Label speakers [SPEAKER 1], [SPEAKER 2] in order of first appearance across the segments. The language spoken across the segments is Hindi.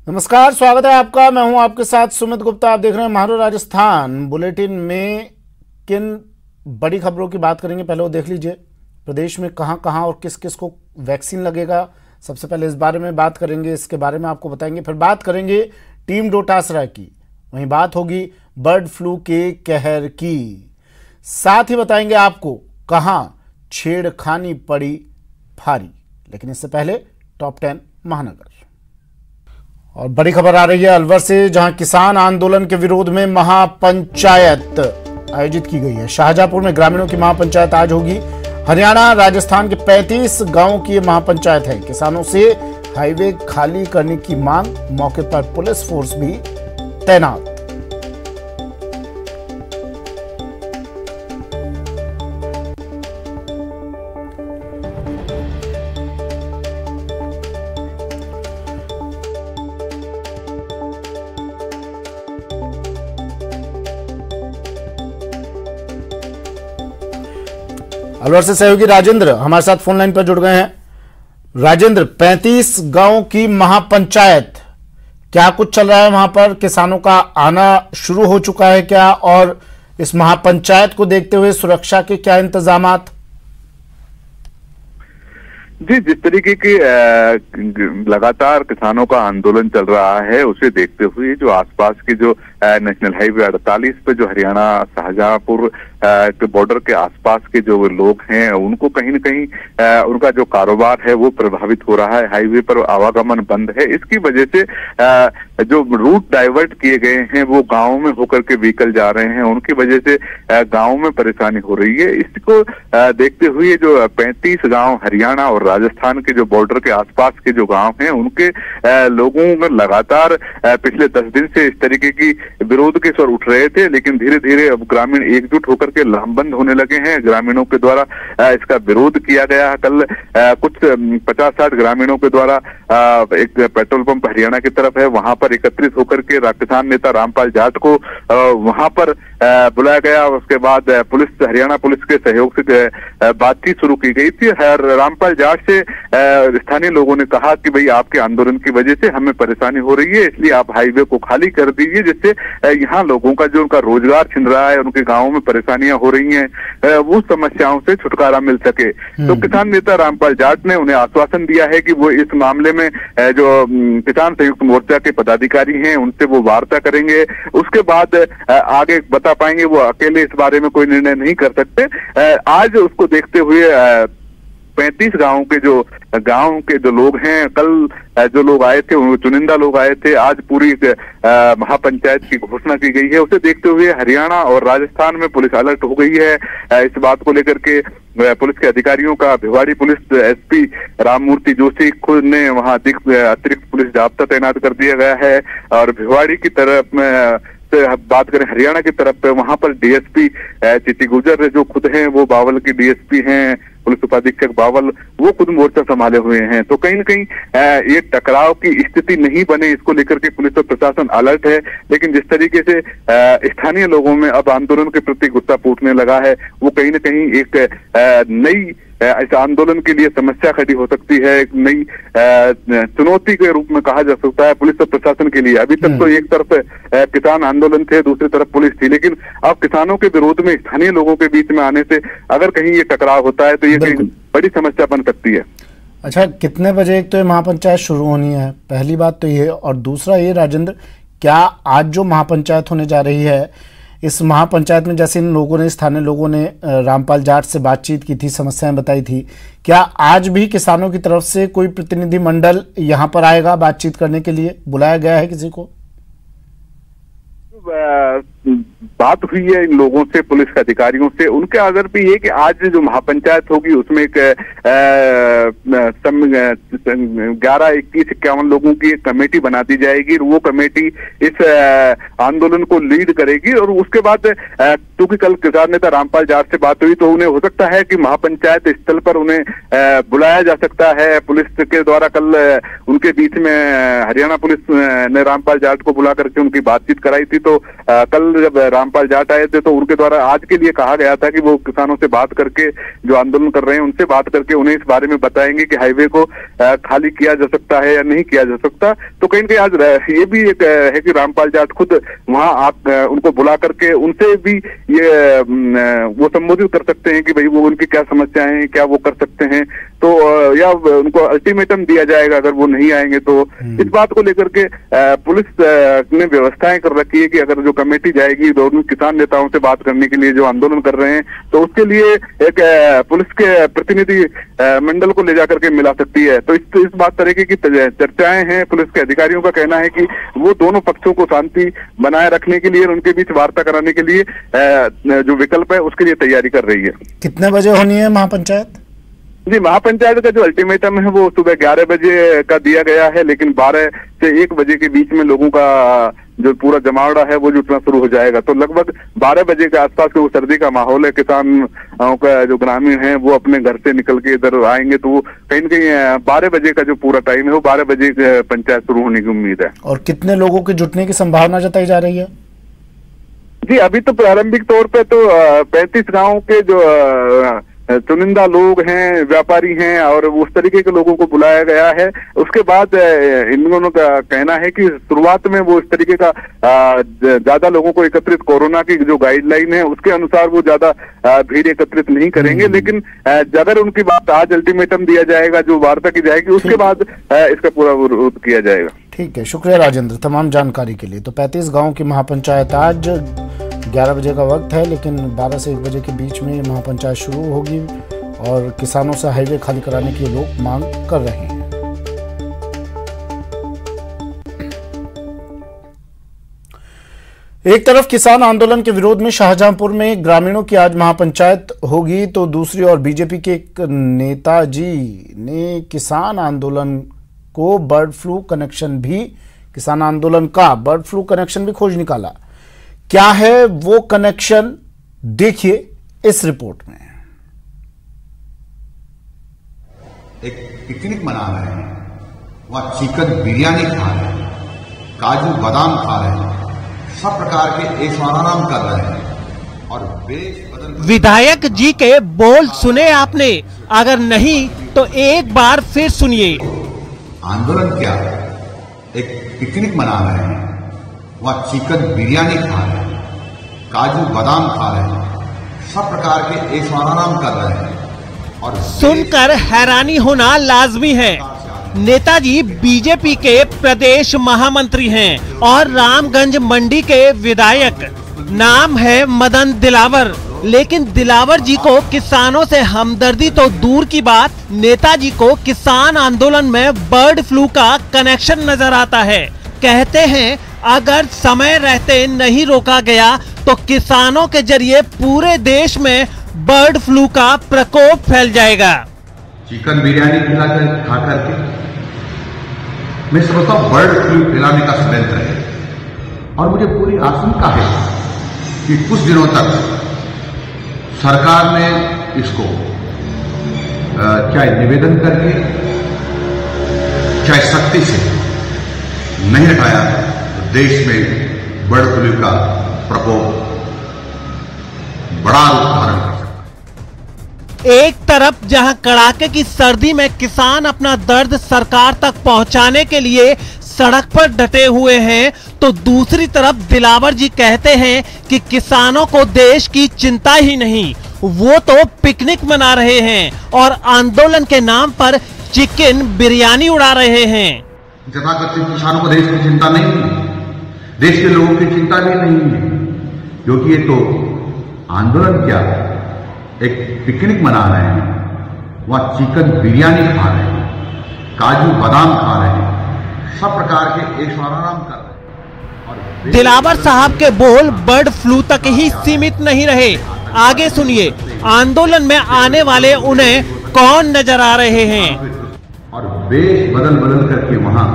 [SPEAKER 1] नमस्कार, स्वागत है आपका। मैं हूं आपके साथ सुमित गुप्ता। आप देख रहे हैं महारो राजस्थान बुलेटिन में किन बड़ी खबरों की बात करेंगे, पहले वो देख लीजिए। प्रदेश में कहां कहां और किस किस को वैक्सीन लगेगा, सबसे पहले इस बारे में बात करेंगे, इसके बारे में आपको बताएंगे। फिर बात करेंगे टीम डोटासरा की, वहीं बात होगी बर्ड फ्लू के कहर की। साथ ही बताएंगे आपको कहां छेड़खानी पड़ी भारी। लेकिन इससे पहले टॉप 10 महानगर। और बड़ी खबर आ रही है अलवर से, जहां किसान आंदोलन के विरोध में महापंचायत आयोजित की गई है। शाहजहांपुर में ग्रामीणों की महापंचायत आज होगी। हरियाणा राजस्थान के 35 गांवों की यह महापंचायत है। किसानों से हाईवे खाली करने की मांग, मौके पर पुलिस फोर्स भी तैनात। अलवर से सहयोगी राजेंद्र हमारे साथ फोन लाइन पर जुड़ गए हैं। राजेंद्र, 35 गांव की महापंचायत, क्या कुछ चल रहा है वहां पर? किसानों का आना शुरू हो चुका है क्या? और इस महापंचायत को देखते हुए सुरक्षा के क्या इंतजामात?
[SPEAKER 2] जी, जिस तरीके की लगातार किसानों का आंदोलन चल रहा है, उसे देखते हुए जो आसपास के जो नेशनल हाईवे 48 पे जो हरियाणा शाहजहांपुर के बॉर्डर के आसपास के जो लोग हैं, उनको कहीं न कहीं उनका जो कारोबार है वो प्रभावित हो रहा है। हाईवे पर आवागमन बंद है। इसकी वजह से जो रूट डाइवर्ट किए गए हैं वो गाँव में होकर के व्हीकल जा रहे हैं, उनकी वजह से गाँव में परेशानी हो रही है। इसको देखते हुए जो 35 गाँव हरियाणा और राजस्थान के जो बॉर्डर के आसपास के जो गांव हैं, उनके लोगों में लगातार पिछले 10 दिन से इस तरीके की विरोध के स्वर उठ रहे थे। लेकिन धीरे धीरे अब ग्रामीण एकजुट होकर के लामबंद होने लगे हैं। ग्रामीणों के द्वारा इसका विरोध किया गया। कल कुछ 50-60 ग्रामीणों के द्वारा एक पेट्रोल पंप हरियाणा की तरफ है, वहां पर एकत्रित होकर के किसान नेता रामपाल जाट को वहां पर बुलाया गया। उसके बाद हरियाणा पुलिस के सहयोग से बातचीत शुरू की गई थी। रामपाल जाट से स्थानीय लोगों ने कहा कि भाई, आपके आंदोलन की वजह से हमें परेशानी हो रही है, इसलिए आप हाईवे को खाली कर दीजिए, जिससे यहाँ लोगों का जो उनका रोजगार छिन रहा है, उनके गांवों में परेशानियां हो रही हैं, वो समस्याओं से छुटकारा मिल सके। तो किसान नेता रामपाल जाट ने उन्हें आश्वासन दिया है कि वो इस मामले में जो किसान संयुक्त मोर्चा के पदाधिकारी हैं, उनसे वो वार्ता करेंगे। उसके बाद आगे बता पाएंगे। वो अकेले इस बारे में कोई निर्णय नहीं कर सकते। आज उसको देखते हुए 35 गांव के जो लोग हैं, कल जो लोग आए थे, वो चुनिंदा लोग आए थे, आज पूरी महापंचायत की घोषणा की गई है। उसे देखते हुए हरियाणा और राजस्थान में पुलिस अलर्ट हो गई है। इस बात को लेकर के पुलिस के अधिकारियों का भिवाड़ी पुलिस एसपी राममूर्ति जोशी खुद ने वहां अतिरिक्त पुलिस जाब्ता तैनात कर दिया गया है। और भिवाड़ी की तरफ में बात करें, हरियाणा की तरफ पे, वहां पर डीएसपी चिट्टी गुजर जो खुद हैं, वो बावल की डीएसपी हैं, पुलिस उपाधीक्षक बावल, वो खुद मोर्चा संभाले हुए हैं। तो कहीं न कहीं ये टकराव की स्थिति नहीं बने, इसको लेकर के पुलिस और प्रशासन अलर्ट है। लेकिन जिस तरीके से स्थानीय लोगों में अब आंदोलन के प्रति गुस्सा फूटने लगा है, वो कहीं न कहीं एक नई इस आंदोलन के लिए समस्या खड़ी हो सकती है, एक नई चुनौती के रूप में कहा जा सकता है पुलिस और प्रशासन के लिए। अभी तक तो एक तरफ किसान आंदोलन थे, दूसरी तरफ पुलिस थी, लेकिन अब किसानों के विरोध में स्थानीय लोगों के बीच में आने से अगर कहीं ये टकराव होता है तो ये कहीं बड़ी समस्या बन सकती है।
[SPEAKER 1] अच्छा, कितने बजे एक तो ये महापंचायत शुरू होनी है, पहली बात तो ये। और दूसरा ये राजेंद्र, क्या आज जो महापंचायत होने जा रही है, इस महापंचायत में जैसे इन लोगों ने, स्थानीय लोगों ने रामपाल जाट से बातचीत की थी, समस्याएं बताई थी, क्या आज भी किसानों की तरफ से कोई प्रतिनिधि मंडल यहां पर आएगा बातचीत करने के लिए? बुलाया गया है किसी को?
[SPEAKER 2] बात हुई है इन लोगों से, पुलिस के अधिकारियों से। उनके आदर पे ये कि आज जो महापंचायत होगी उसमें एक 11, 21, 51 लोगों की एक कमेटी बना दी जाएगी। वो कमेटी इस आंदोलन को लीड करेगी। और उसके बाद क्योंकि कल किसान नेता रामपाल जाट से बात हुई, तो उन्हें हो सकता है कि महापंचायत स्थल पर उन्हें बुलाया जा सकता है। पुलिस के द्वारा कल उनके बीच में हरियाणा पुलिस ने रामपाल जाट को बुला करके उनकी बातचीत कराई थी। तो कल कल जब रामपाल जाट आए थे तो उनके द्वारा आज के लिए कहा गया था कि वो किसानों से बात करके, जो आंदोलन कर रहे हैं उनसे बात करके उन्हें इस बारे में बताएंगे कि हाईवे को खाली किया जा सकता है या नहीं किया जा सकता। तो कहीं ना कहीं आज ये भी एक है कि रामपाल जाट खुद वहां उनको बुला करके उनसे भी ये वो संबोधित कर सकते हैं कि भाई वो उनकी क्या समस्याएं हैं, क्या वो कर सकते हैं। तो या उनको अल्टीमेटम दिया जाएगा अगर वो नहीं आएंगे तो। इस बात को लेकर के पुलिस ने व्यवस्थाएं कर रखी है कि अगर जो कमेटी जाएगी दोनों किसान नेताओं से बात करने के लिए जो आंदोलन कर रहे हैं, तो उसके लिए एक पुलिस के प्रतिनिधि मंडल को ले जाकर के मिला सकती है। तो इस बात तरीके की चर्चाएं हैं। पुलिस के अधिकारियों का कहना है कि वो दोनों पक्षों को शांति बनाए रखने के लिए, उनके बीच वार्ता कराने के लिए जो विकल्प है उसके लिए तैयारी कर रही है।
[SPEAKER 1] कितने बजे होनी है महापंचायत?
[SPEAKER 2] जी, महापंचायत का जो अल्टीमेटम है वो सुबह 11 बजे का दिया गया है, लेकिन 12 से 1 बजे के बीच में लोगों का जो पूरा जमावड़ा है वो जुटना शुरू हो जाएगा। तो लगभग 12 बजे के आसपास वो सर्दी का माहौल है, किसानों का जो ग्रामीण है वो अपने घर से निकल के इधर आएंगे। तो कहीं न कहीं 12 बजे का जो पूरा टाइम है वो 12 बजे पंचायत शुरू होने की उम्मीद है।
[SPEAKER 1] और कितने लोगों के जुटने की संभावना जताई जा रही है?
[SPEAKER 2] जी, अभी तो प्रारंभिक तौर पे तो 35 गाँव के जो चुनिंदा लोग हैं, व्यापारी हैं और उस तरीके के लोगों को बुलाया गया है। उसके बाद इन दोनों का कहना है कि शुरुआत में वो इस तरीके का ज्यादा लोगों को एकत्रित, कोरोना की जो गाइडलाइन है उसके अनुसार वो ज्यादा भीड़ एकत्रित नहीं करेंगे। लेकिन अगर उनकी बात आज अल्टीमेटम दिया जाएगा, जो वार्ता की जाएगी, उसके बाद इसका पूरा विरोध किया जाएगा।
[SPEAKER 1] ठीक है, शुक्रिया राजेंद्र तमाम जानकारी के लिए। तो 35 गाँव की महापंचायत आज 11 बजे का वक्त है, लेकिन 12 से 1 बजे के बीच में महापंचायत शुरू होगी और किसानों से हाईवे खाली कराने की लोग मांग कर रहे हैं। एक तरफ किसान आंदोलन के विरोध में शाहजहांपुर में ग्रामीणों की आज महापंचायत होगी, तो दूसरी ओर बीजेपी के एक नेताजी ने किसान आंदोलन को बर्ड फ्लू कनेक्शन भी, किसान आंदोलन का बर्ड फ्लू कनेक्शन भी खोज निकाला। क्या है वो कनेक्शन, देखिए इस रिपोर्ट में।
[SPEAKER 3] एक पिकनिक मना रहे हैं, वहां चिकन बिरयानी खा रहे हैं, काजू बादाम खा रहे हैं, सब प्रकार के ऐशोआराम कर रहे हैं और
[SPEAKER 4] विधायक जी के बोल सुने आपने? अगर नहीं तो एक बार फिर सुनिए।
[SPEAKER 3] आंदोलन क्या, एक पिकनिक मना रहे हैं, वहां चिकन बिरयानी खा रहे हैं, काजू बादाम खा रहे हैं, सब प्रकार के ऐशोआराम कर रहे हैं और
[SPEAKER 4] सुनकर हैरानी होना लाजमी है। नेताजी बीजेपी के प्रदेश महामंत्री हैं और रामगंज मंडी के विधायक। नाम है मदन दिलावर, लेकिन दिलावर जी को किसानों से हमदर्दी तो दूर की बात, नेताजी को किसान आंदोलन में बर्ड फ्लू का कनेक्शन नजर आता है। कहते हैं अगर समय रहते नहीं रोका गया तो किसानों के जरिए पूरे देश में बर्ड फ्लू का प्रकोप फैल जाएगा।
[SPEAKER 3] चिकन बिरयानी खा करके मैं समझता हूँ बर्ड फ्लू फैलाने का षड्यंत्र है और मुझे पूरी आशंका है कि कुछ दिनों तक सरकार ने इसको चाहे निवेदन करके चाहे सख्ती से नहीं हटाया तो देश में बर्ड फ्लू का प्रकोप बड़ा रूप धारण कर सकता है।
[SPEAKER 4] एक तरफ जहां कड़ाके की सर्दी में किसान अपना दर्द सरकार तक पहुंचाने के लिए सड़क पर डटे हुए हैं, तो दूसरी तरफ दिलावर जी कहते हैं कि किसानों को देश की चिंता ही नहीं, वो तो पिकनिक मना रहे हैं और आंदोलन के नाम पर चिकन बिरयानी उड़ा रहे हैं।
[SPEAKER 3] जता करते किसानों को देश की चिंता नहीं है, देश के लोगों की चिंता भी नहीं है, क्योंकि ये तो आंदोलन क्या, एक पिकनिक मना रहे हैं, वहां चिकन बिरयानी खा रहे हैं, काजू बादाम खा रहे हैं, सब प्रकार के ऐशोआराम कर रहे हैं।
[SPEAKER 4] दिलावर साहब के बोल बर्ड फ्लू तक ही सीमित नहीं रहे। आगे सुनिए, आंदोलन में आने वाले उन्हें कौन नजर आ रहे हैं।
[SPEAKER 3] और वेश बदल बदल करके वहां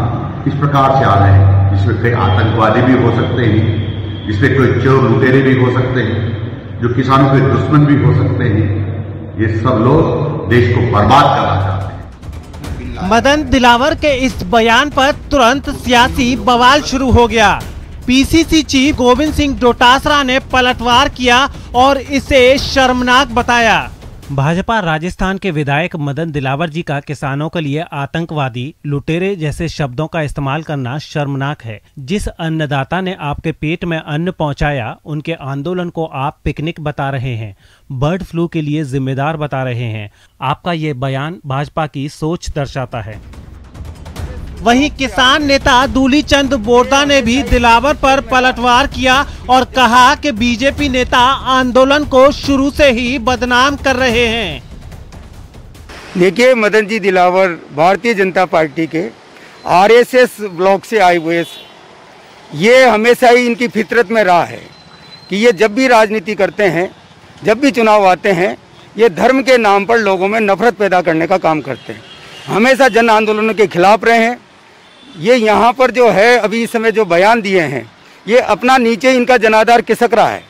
[SPEAKER 3] इस प्रकार से आ रहे हैं, जिसमें कई आतंकवादी भी हो सकते हैं, जिसमें कोई चोर लुटेरे भी हो सकते हैं, जो किसानों के दुश्मन भी हो सकते हैं। ये सब लोग देश को बर्बाद करना चाहते हैं।
[SPEAKER 4] मदन दिलावर के इस बयान पर तुरंत सियासी बवाल शुरू हो गया। पीसीसी चीफ गोविंद सिंह डोटासरा ने पलटवार किया और इसे शर्मनाक बताया। भाजपा राजस्थान के विधायक मदन दिलावर जी का किसानों के लिए आतंकवादी, लुटेरे जैसे शब्दों का इस्तेमाल करना शर्मनाक है। जिस अन्नदाता ने आपके पेट में अन्न पहुंचाया, उनके आंदोलन को आप पिकनिक बता रहे हैं, बर्ड फ्लू के लिए जिम्मेदार बता रहे हैं। आपका ये बयान भाजपा की सोच दर्शाता है। वहीं किसान नेता दूलीचंद बोरदा ने भी दिलावर पर पलटवार किया और कहा कि बीजेपी नेता आंदोलन को शुरू से ही बदनाम कर रहे हैं।
[SPEAKER 5] देखिए, मदन जी दिलावर भारतीय जनता पार्टी के आरएसएस ब्लॉक से आए हुए, ये हमेशा ही इनकी फितरत में रहा है कि ये जब भी राजनीति करते हैं, जब भी चुनाव आते हैं, ये धर्म के नाम पर लोगों में नफरत पैदा करने का काम करते हैं। हमेशा जन आंदोलनों के खिलाफ रहे हैं। ये यहाँ पर जो है अभी इस समय जो बयान दिए हैं, ये अपना नीचे इनका जनाधार खिसक रहा है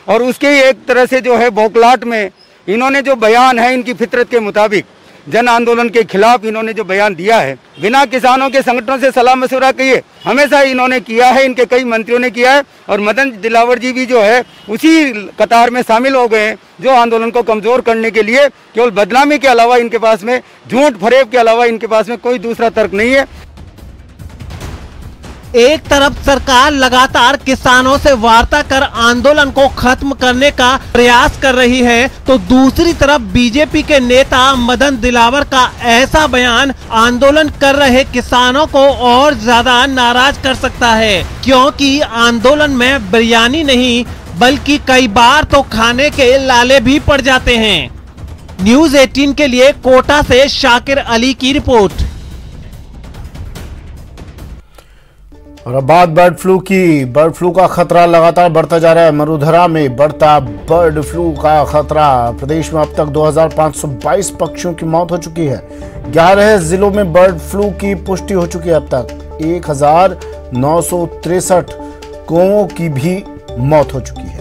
[SPEAKER 5] और उसके एक तरह से जो है बौखलाहट में इन्होंने जो बयान है इनकी फितरत के मुताबिक जन आंदोलन के खिलाफ इन्होंने जो बयान दिया है, बिना किसानों के संगठनों से सलाह मशवरा किए हमेशा इन्होंने किया है, इनके कई मंत्रियों ने किया है और मदन दिलावर जी भी जो है उसी कतार में शामिल हो गए हैं जो आंदोलन को कमजोर करने के लिए केवल बदनामी के अलावा इनके पास में झूठ फरेब के अलावा इनके पास में कोई दूसरा तर्क नहीं है।
[SPEAKER 4] एक तरफ सरकार लगातार किसानों से वार्ता कर आंदोलन को खत्म करने का प्रयास कर रही है, तो दूसरी तरफ बीजेपी के नेता मदन दिलावर का ऐसा बयान आंदोलन कर रहे किसानों को और ज्यादा नाराज कर सकता है, क्योंकि आंदोलन में बिरयानी नहीं बल्कि कई बार तो खाने के लाले भी पड़ जाते हैं। न्यूज़ 18 के लिए कोटा से शाकिर अली की रिपोर्ट।
[SPEAKER 1] और अब बात बर्ड फ्लू की। बर्ड फ्लू का खतरा लगातार बढ़ता जा रहा है। मरुधरा में बढ़ता बर्ड फ्लू का खतरा। प्रदेश में अब तक 2522 पक्षियों की मौत हो चुकी है। 11 जिलों में बर्ड फ्लू की पुष्टि हो चुकी है। अब तक 1963 कौओं की भी मौत हो चुकी है।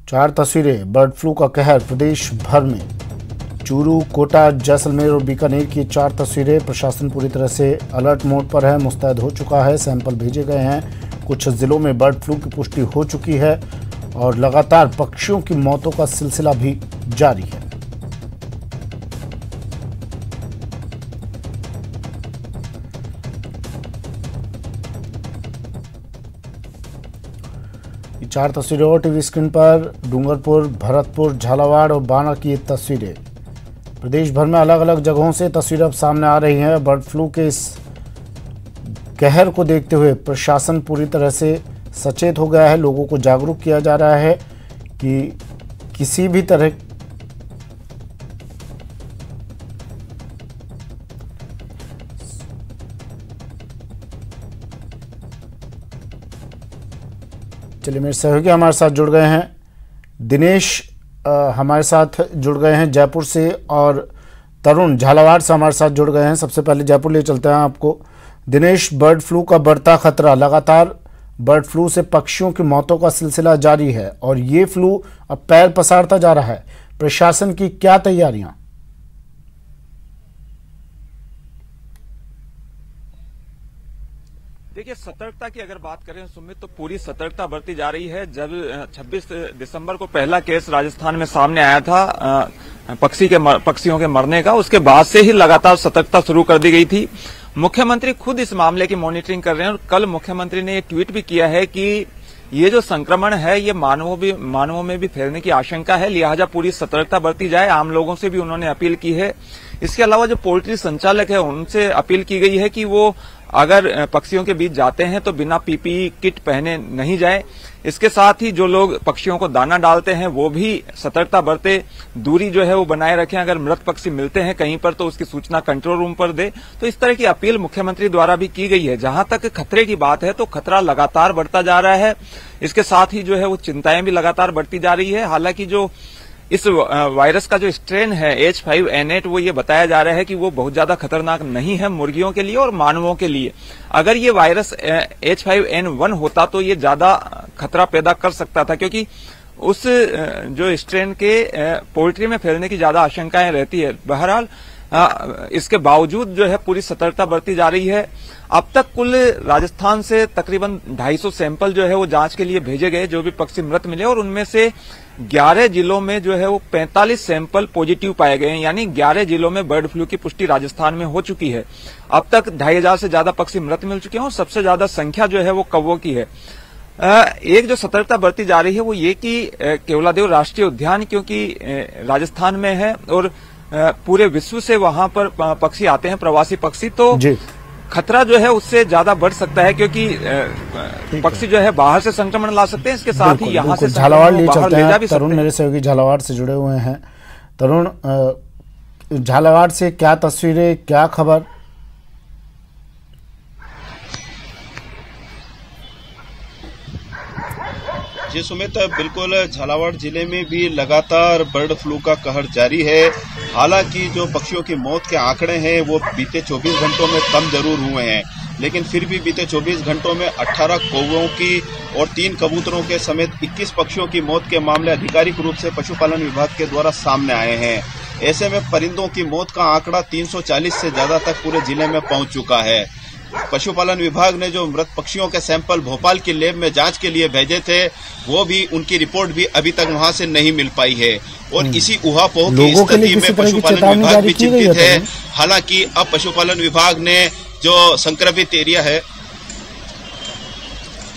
[SPEAKER 1] चार तस्वीरें बर्ड फ्लू का कहर प्रदेश भर में। चूरू, कोटा, जैसलमेर और बीकानेर की 4 तस्वीरें। प्रशासन पूरी तरह से अलर्ट मोड पर है, मुस्तैद हो चुका है, सैंपल भेजे गए हैं। कुछ जिलों में बर्ड फ्लू की पुष्टि हो चुकी है और लगातार पक्षियों की मौतों का सिलसिला भी जारी है। ये 4 तस्वीरें और टीवी स्क्रीन पर। डूंगरपुर, भरतपुर, झालावाड़ और बाना की ये तस्वीरें। प्रदेश भर में अलग अलग जगहों से तस्वीरें अब सामने आ रही हैं। बर्ड फ्लू के इस कहर को देखते हुए प्रशासन पूरी तरह से सचेत हो गया है। लोगों को जागरूक किया जा रहा है कि किसी भी तरह चलिए, मेरे सहयोगी हमारे साथ जुड़ गए हैं। दिनेश हमारे साथ जुड़ गए हैं जयपुर से और तरुण झालावाड़ से हमारे साथ जुड़ गए हैं। सबसे पहले जयपुर ले चलते हैं आपको। दिनेश, बर्ड फ्लू का बढ़ता खतरा, लगातार बर्ड फ्लू से पक्षियों की मौतों का सिलसिला जारी है और ये फ्लू अब पैर पसारता जा रहा है। प्रशासन की क्या तैयारियां?
[SPEAKER 6] देखिए, सतर्कता की अगर बात करें सुमित, तो पूरी सतर्कता बरती जा रही है। जब 26 दिसंबर को पहला केस राजस्थान में सामने आया था पक्षियों के मरने का, उसके बाद से ही लगातार सतर्कता शुरू कर दी गई थी। मुख्यमंत्री खुद इस मामले की मॉनिटरिंग कर रहे हैं और कल मुख्यमंत्री ने ये ट्वीट भी किया है कि ये जो संक्रमण है ये मानवों में भी फैलने की आशंका है, लिहाजा पूरी सतर्कता बरती जाए। आम लोगों से भी उन्होंने अपील की है। इसके अलावा जो पोल्ट्री संचालक है उनसे अपील की गई है कि वो अगर पक्षियों के बीच जाते हैं तो बिना पीपीई किट पहने नहीं जाए। इसके साथ ही जो लोग पक्षियों को दाना डालते हैं वो भी सतर्कता बरते, दूरी जो है वो बनाए रखें। अगर मृत पक्षी मिलते हैं कहीं पर तो उसकी सूचना कंट्रोल रूम पर दे। तो इस तरह की अपील मुख्यमंत्री द्वारा भी की गई है। जहां तक खतरे की बात है तो खतरा लगातार बढ़ता जा रहा है। इसके साथ ही जो है वो चिंताएं भी लगातार बढ़ती जा रही है। हालांकि जो इस वायरस का जो स्ट्रेन है H5N8, वो ये बताया जा रहा है कि वो बहुत ज्यादा खतरनाक नहीं है मुर्गियों के लिए और मानवों के लिए। अगर ये वायरस H5N1 होता तो ये ज्यादा खतरा पैदा कर सकता था, क्योंकि उस जो स्ट्रेन के पोल्ट्री में फैलने की ज्यादा आशंकाएं रहती है। बहरहाल इसके बावजूद जो है पूरी सतर्कता बरती जा रही है। अब तक कुल राजस्थान से तकरीबन 250 सैंपल जो है वो जांच के लिए भेजे गए, जो भी पक्षी मृत मिले, और उनमें से 11 जिलों में जो है वो 45 सैंपल पॉजिटिव पाए गए हैं। यानी 11 जिलों में बर्ड फ्लू की पुष्टि राजस्थान में हो चुकी है। अब तक 2500 से ज्यादा पक्षी मृत मिल चुके हैं और सबसे ज्यादा संख्या जो है वो कौवों की है। एक जो सतर्कता बरती जा रही है वो ये कि केवलादेव राष्ट्रीय उद्यान क्योंकि राजस्थान में है और पूरे विश्व से वहां पर पक्षी आते हैं, प्रवासी पक्षी, तो खतरा जो है उससे ज्यादा बढ़ सकता है क्योंकि पक्षी जो है बाहर से संक्रमण ला सकते हैं। इसके साथ ही यहाँ से
[SPEAKER 1] झालावाड़ ले चलते हैं। तरुण मेरे सहयोगी झालावाड़ से जुड़े हुए हैं। तरुण, झालावाड़ से क्या तस्वीरें, क्या खबर?
[SPEAKER 7] जी सुमित, बिल्कुल झालावाड़ जिले में भी लगातार बर्ड फ्लू का कहर जारी है। हालांकि जो पक्षियों की मौत के आंकड़े हैं वो बीते 24 घंटों में कम जरूर हुए हैं, लेकिन फिर भी बीते 24 घंटों में 18 कौवों की और 3 कबूतरों के समेत 21 पक्षियों की मौत के मामले आधिकारिक रूप से पशुपालन विभाग के द्वारा सामने आए हैं। ऐसे में परिंदों की मौत का आंकड़ा 340 से ज्यादा तक पूरे जिले में पहुंच चुका है। पशुपालन विभाग ने जो मृत पक्षियों के सैंपल भोपाल की लैब में जांच के लिए भेजे थे, वो भी उनकी रिपोर्ट भी अभी तक वहां से नहीं मिल पाई है और इसी ऊहापोह की स्थिति में पशुपालन विभाग भी चिंतित है। हालांकि अब पशुपालन विभाग ने जो संक्रमित एरिया है,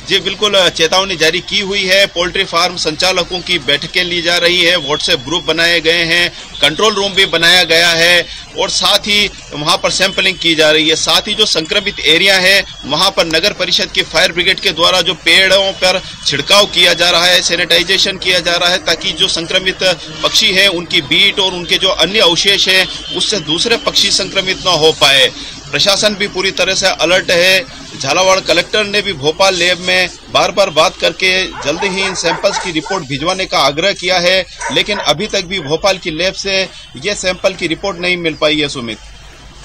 [SPEAKER 7] जी बिल्कुल चेतावनी जारी की हुई है। पोल्ट्री फार्म संचालकों की बैठकें ली जा रही है, व्हाट्सएप ग्रुप बनाए गए हैं, कंट्रोल रूम भी बनाया गया है और साथ ही वहां पर सैंपलिंग की जा रही है। साथ ही जो संक्रमित एरिया है वहां पर नगर परिषद की फायर ब्रिगेड के द्वारा जो पेड़ों पर छिड़काव किया जा रहा है, सैनिटाइजेशन किया जा रहा है, ताकि जो संक्रमित पक्षी हैं उनकी बीट और उनके जो अन्य अवशेष हैं उससे दूसरे पक्षी संक्रमित न हो पाए। प्रशासन भी पूरी तरह से अलर्ट है। झालावाड़ कलेक्टर ने भी भोपाल लैब में बार बार बात करके जल्द ही इन सैंपल्स की रिपोर्ट भिजवाने का आग्रह किया है, लेकिन अभी तक भी भोपाल की लैब से ये सैंपल की रिपोर्ट नहीं मिल पाई है। सुमित,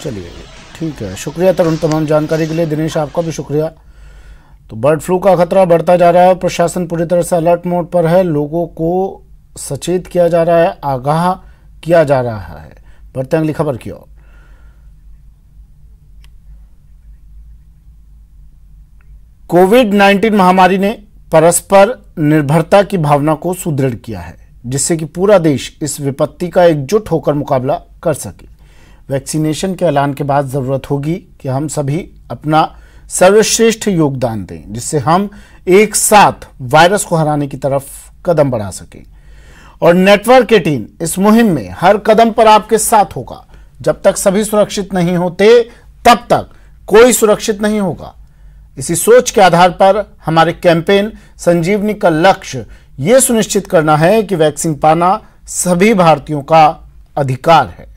[SPEAKER 1] चलिए ठीक है, शुक्रिया तरुण तमाम जानकारी के लिए। दिनेश, आपका भी शुक्रिया। तो बर्ड फ्लू का खतरा बढ़ता जा रहा है, प्रशासन पूरी तरह से अलर्ट मोड पर है, लोगों को सचेत किया जा रहा है, आगाह किया जा रहा है। बढ़ते हैं अगली खबर की ओर। कोविड-19 महामारी ने परस्पर निर्भरता की भावना को सुदृढ़ किया है, जिससे कि पूरा देश इस विपत्ति का एकजुट होकर मुकाबला कर सके। वैक्सीनेशन के ऐलान के बाद जरूरत होगी कि हम सभी अपना सर्वश्रेष्ठ योगदान दें, जिससे हम एक साथ वायरस को हराने की तरफ कदम बढ़ा सकें। और नेटवर्क 18 इस मुहिम में हर कदम पर आपके साथ होगा। जब तक सभी सुरक्षित नहीं होते, तब तक कोई सुरक्षित नहीं होगा। इसी सोच के आधार पर हमारे कैंपेन संजीवनी का लक्ष्य यह सुनिश्चित करना है कि वैक्सीन पाना सभी भारतीयों का अधिकार है।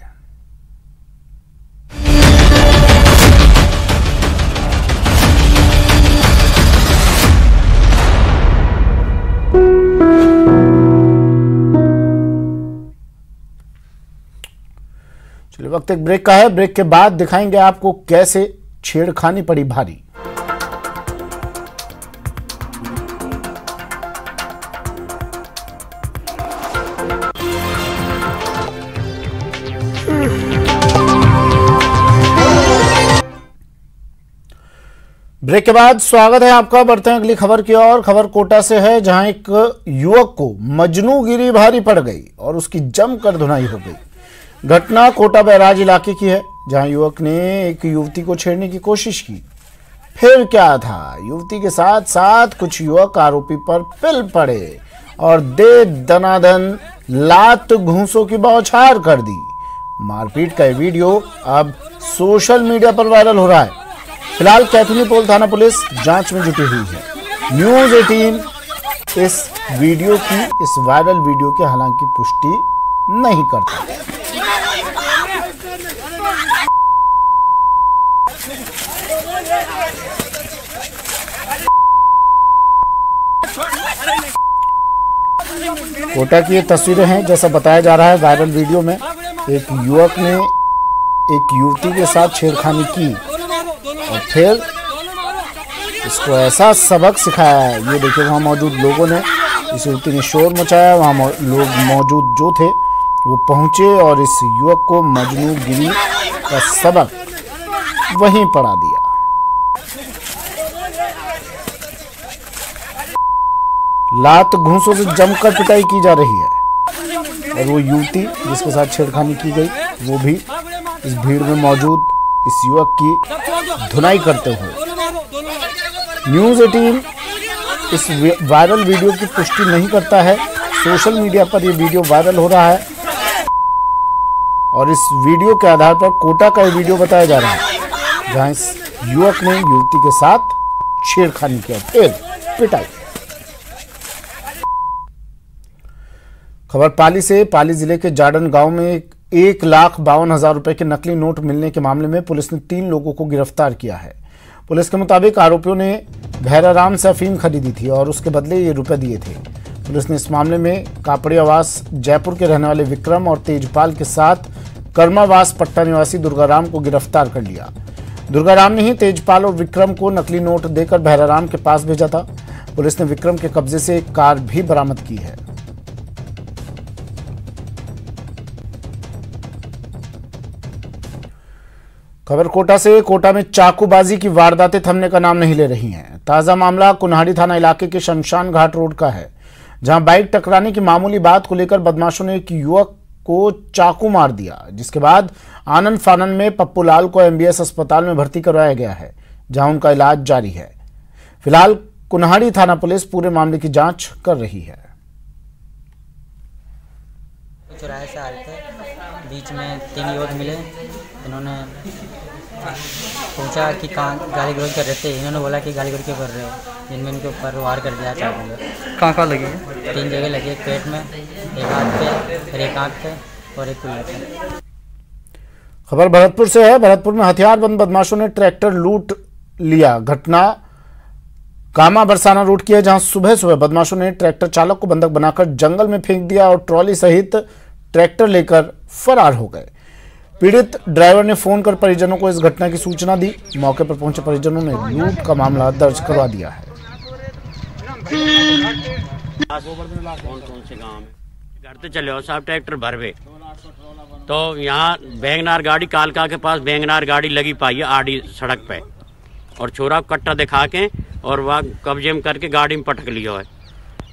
[SPEAKER 1] चलिए, वक्त एक ब्रेक का है। ब्रेक के बाद दिखाएंगे आपको कैसे छेड़खानी पड़ी भारी। ब्रेक के बाद स्वागत है आपका। बढ़ते हैं अगली खबर की ओर। खबर कोटा से है, जहां एक युवक को मजनूगिरी भारी पड़ गई और उसकी जमकर धुनाई हो गई। घटना कोटा बैराज इलाके की है, जहां युवक ने एक युवती को छेड़ने की कोशिश की। फिर क्या था, युवती के साथ साथ कुछ युवक आरोपी पर पिल पड़े और दे दनादन लात घूंसों की बौछार कर दी। मारपीट का वीडियो अब सोशल मीडिया पर वायरल हो रहा है। फिलहाल कैथुनीपोल थाना पुलिस जांच में जुटी हुई है। न्यूज़ 18 इस वायरल वीडियो की हालांकि पुष्टि नहीं करता। कोटा की ये तस्वीरें हैं। जैसा बताया जा रहा है, वायरल वीडियो में एक युवक ने एक युवती के साथ छेड़खानी की और फिर इसको ऐसा सबक सिखाया है। ये देखिए, वहां मौजूद लोगों ने इस युवती ने शोर मचाया। वहां लोग मौजूद जो थे वो पहुंचे और इस युवक को मजनूगिरी का सबक वहीं पढ़ा दिया। लात घूंसों से जमकर पिटाई की जा रही है और वो युवती जिसके साथ छेड़खानी की गई वो भी इस भीड़ में मौजूद इस युवक की धुनाई करते हुए। न्यूज़ 18 इस वायरल वीडियो की पुष्टि नहीं करता है। सोशल मीडिया पर यह वीडियो वायरल हो रहा है और इस वीडियो के आधार पर कोटा का यह वीडियो बताया जा रहा है जहां इस युवक ने युवती के साथ छेड़खानी किया, फिर पिटाई। खबर पाली से। पाली जिले के जाडन गांव में 1,52,000 रुपए के नकली नोट मिलने के मामले में पुलिस ने 3 लोगों को गिरफ्तार किया है। पुलिस के मुताबिक आरोपियों ने भैराराम से अफीम खरीदी थी और उसके बदले ये रुपए दिए थे। पुलिस ने इस मामले में कापड़ी आवास जयपुर के रहने वाले विक्रम और तेजपाल के साथ कर्मावास पट्टा निवासी दुर्गाराम को गिरफ्तार कर लिया। दुर्गाराम ने ही तेजपाल और विक्रम को नकली नोट देकर भैराराम के पास भेजा था। पुलिस ने विक्रम के कब्जे से एक कार भी बरामद की है। खबर कोटा से। कोटा में चाकूबाजी की वारदातें थमने का नाम नहीं ले रही हैं। ताजा मामला कुन्हाड़ी थाना इलाके के शमशान घाट रोड का है, जहां बाइक टकराने की मामूली बात को लेकर बदमाशों ने एक युवक को चाकू मार दिया, जिसके बाद आनंद फानन में पप्पू लाल को MBS अस्पताल में भर्ती करवाया गया है, जहां उनका इलाज जारी है। फिलहाल कुन्हाड़ी थाना पुलिस पूरे मामले की जांच कर रही है।
[SPEAKER 8] चौराहे से आ रहे थे, बीच में 3 युवक मिले। इन्होंने पूछा कि कहाँ गाली गलौज कर रहे थे। इन्होंने बोला कि गाली गलौज क्यों कर रहे हो, जिनमें इनके ऊपर वार कर दिया चाकू से।
[SPEAKER 9] कहाँ लगी?
[SPEAKER 8] 3 जगह लगी, एक पेट में, एक हाथ पे, फिर एक आँख पे और एक कुल्ले पे।
[SPEAKER 1] खबर भरतपुर से है। भरतपुर में हथियारबंद बदमाशों ने ट्रैक्टर लूट लिया। घटना कामा बरसाना रोड की है, जहां सुबह सुबह बदमाशों ने ट्रैक्टर चालक को बंधक बनाकर जंगल में फेंक दिया और ट्रॉली सहित ट्रैक्टर लेकर फरार हो गए। पीड़ित ड्राइवर ने फोन कर परिजनों को इस घटना की सूचना दी। मौके पर पहुंचे परिजनों ने लूट का मामला दर्ज करवा दिया है।
[SPEAKER 10] कौन से गांव में घर से चले हो साहब, ट्रैक्टर भरवे तो यहाँ बैंगनार गाड़ी कालका के पास बैंगनार गाड़ी लगी पाई है आड़ी सड़क पे, और छोरा को कट्टा दिखा के और वह कब्जे में करके गाड़ी में पटक लिया है।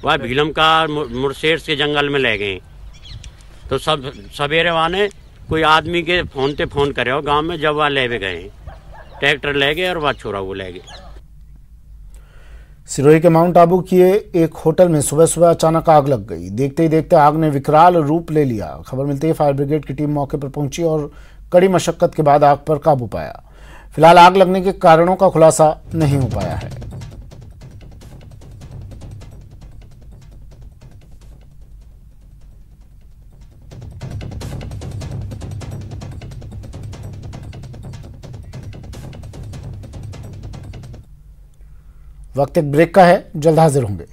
[SPEAKER 10] वह भीलम का मुरसेर के जंगल में ले गए। तो सब सवेरे वाने कोई आदमी के फोन करे हो गांव में, जब वह ले गए ट्रैक्टर ले गए और वह छोरा वो ले गए।
[SPEAKER 1] सिरोही के माउंट आबू की एक होटल में सुबह सुबह अचानक आग लग गई। देखते ही देखते आग ने विकराल रूप ले लिया। खबर मिलते ही फायर ब्रिगेड की टीम मौके पर पहुंची और कड़ी मशक्कत के बाद आग पर काबू पाया। फिलहाल आग लगने के कारणों का खुलासा नहीं हो पाया है। वक्त एक ब्रेक का है, जल्द हाजिर होंगे।